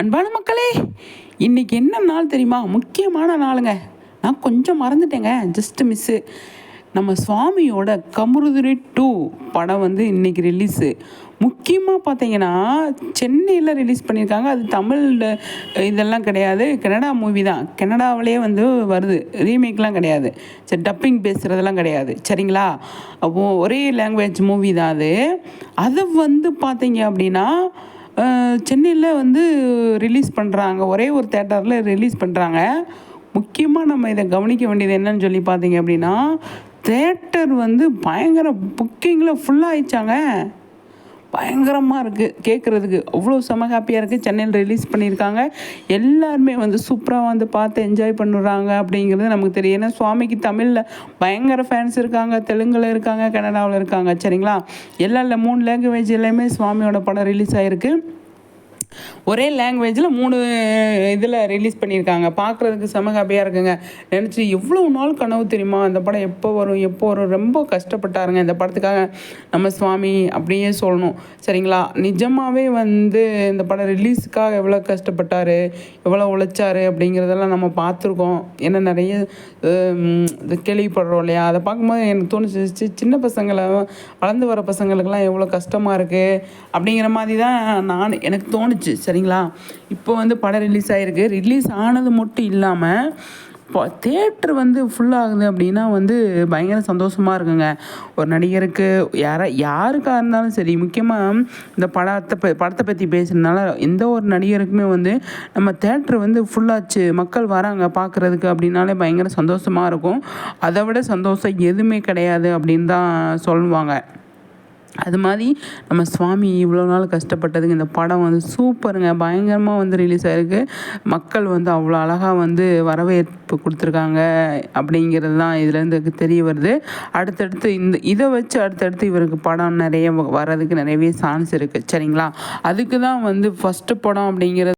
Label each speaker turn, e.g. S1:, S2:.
S1: அன்பான மக்களே, இன்னைக்கு என்ன நாள் தெரியுமா? முக்கியமான நாளுங்க. நான் கொஞ்சம் மறந்துட்டேங்க. Just miss. நம்ம சுவாமியோட கமுருதுரை 2 படம் வந்து இன்னைக்கு ரிலீஸு. முக்கியமாக பார்த்தீங்கன்னா, சென்னையில் ரிலீஸ் பண்ணியிருக்காங்க. அது தமிழ்ல இதெல்லாம் கிடையாது. கனடா மூவி தான். கனடாவிலேயே வந்து வருது. ரீமேக்லாம் கிடையாது. சரி, டப்பிங் பேசுகிறதெல்லாம் கிடையாது. சரிங்களா? அப்போது ஒரே லாங்குவேஜ் மூவி தான் அது. அதை வந்து பார்த்தீங்க அப்படின்னா சென்னையில் வந்து ரிலீஸ் பண்ணுறாங்க. ஒரே ஒரு தேட்டரில் ரிலீஸ் பண்ணுறாங்க. முக்கியமாக நம்ம இதை கவனிக்க வேண்டியது என்னன்னு சொல்லி பார்த்தீங்க அப்படின்னா, தேட்டர் வந்து பயங்கர புக்கிங்கில் ஃபுல்லாகிடுச்சாங்க. பயங்கரமாக இருக்குது கேட்குறதுக்கு. அவ்வளோ செம ஹாப்பியாக இருக்குது. சென்னையில் ரிலீஸ் பண்ணியிருக்காங்க. எல்லாருமே வந்து சூப்பராக வந்து பார்த்து என்ஜாய் பண்ணுறாங்க அப்படிங்கிறது நமக்கு தெரியும். ஏன்னா சுவாமிக்கு தமிழில் பயங்கர ஃபேன்ஸ் இருக்காங்க, தெலுங்கில் இருக்காங்க, கன்னடாவில் இருக்காங்க. சரிங்களா? எல்லா 3 லாங்குவேஜ்லேயுமே சுவாமியோட படம் ரிலீஸ் ஆகிருக்கு. ஒரே லாங்குவேஜில் 3 இதில் ரிலீஸ் பண்ணியிருக்காங்க. பார்க்குறதுக்கு செம ஹாப்பியாக இருக்குங்க. நினச்சி எவ்வளோ நாள் கனவு தெரியுமா? அந்த படம் எப்போ வரும் ரொம்ப கஷ்டப்பட்டாருங்க இந்த படத்துக்காக நம்ம சுவாமி அப்படியே சொல்லணும். சரிங்களா? நிஜமாகவே வந்து இந்த படம் ரிலீஸுக்காக எவ்வளோ கஷ்டப்பட்டார், எவ்வளோ உழைச்சார் அப்படிங்கிறதெல்லாம் நம்ம பார்த்துருக்கோம். ஏன்னா நிறைய கேள்விப்படுறோம் இல்லையா? அதை பார்க்கும்போது எனக்கு தோணுச்சு, சின்ன பசங்களை வளர்ந்து வர பசங்களுக்கெல்லாம் எவ்வளோ கஷ்டமாக இருக்குது அப்படிங்கிற மாதிரி தான் எனக்கு தோணுச்சு. சரிங்களா? இப்போ வந்து படம் ரிலீஸ் ஆகிருக்கு. ரிலீஸ் ஆனது மட்டும் இல்லாமல் இப்போ தேட்டர் வந்து ஃபுல்லாகுது அப்படின்னா வந்து பயங்கர சந்தோஷமாக இருக்குங்க. ஒரு நடிகருக்கு யாருக்காக இருந்தாலும் சரி, முக்கியமாக இந்த படத்தை பற்றி பேசுகிறதுனால எந்த ஒரு நடிகருக்குமே வந்து நம்ம தேட்டர் வந்து ஃபுல்லாச்சு, மக்கள் வராங்க பார்க்குறதுக்கு அப்படின்னாலே பயங்கர சந்தோஷமாக இருக்கும். அதை விட சந்தோஷம் எதுவுமே கிடையாது அப்படின்னு தான் சொல்லுவாங்க. அது மாதிரி நம்ம சுவாமி இவ்வளோ நாள் கஷ்டப்பட்டதுக்கு இந்த படம் வந்து சூப்பருங்க. பயங்கரமாக வந்து ரிலீஸ் ஆகிருக்கு. மக்கள் வந்து அவ்வளோ அழகாக வந்து வரவேற்பு கொடுத்துருக்காங்க அப்படிங்கிறது தான் இதுலேருந்து தெரிய வருது. அடுத்தடுத்து இதை வச்சு அடுத்தடுத்து இவருக்கு படம் நிறைய வர்றதுக்கு நிறையவே சான்ஸ் இருக்குது. சரிங்களா? அதுக்கு தான் வந்து ஃபஸ்ட்டு படம் அப்படிங்கிறது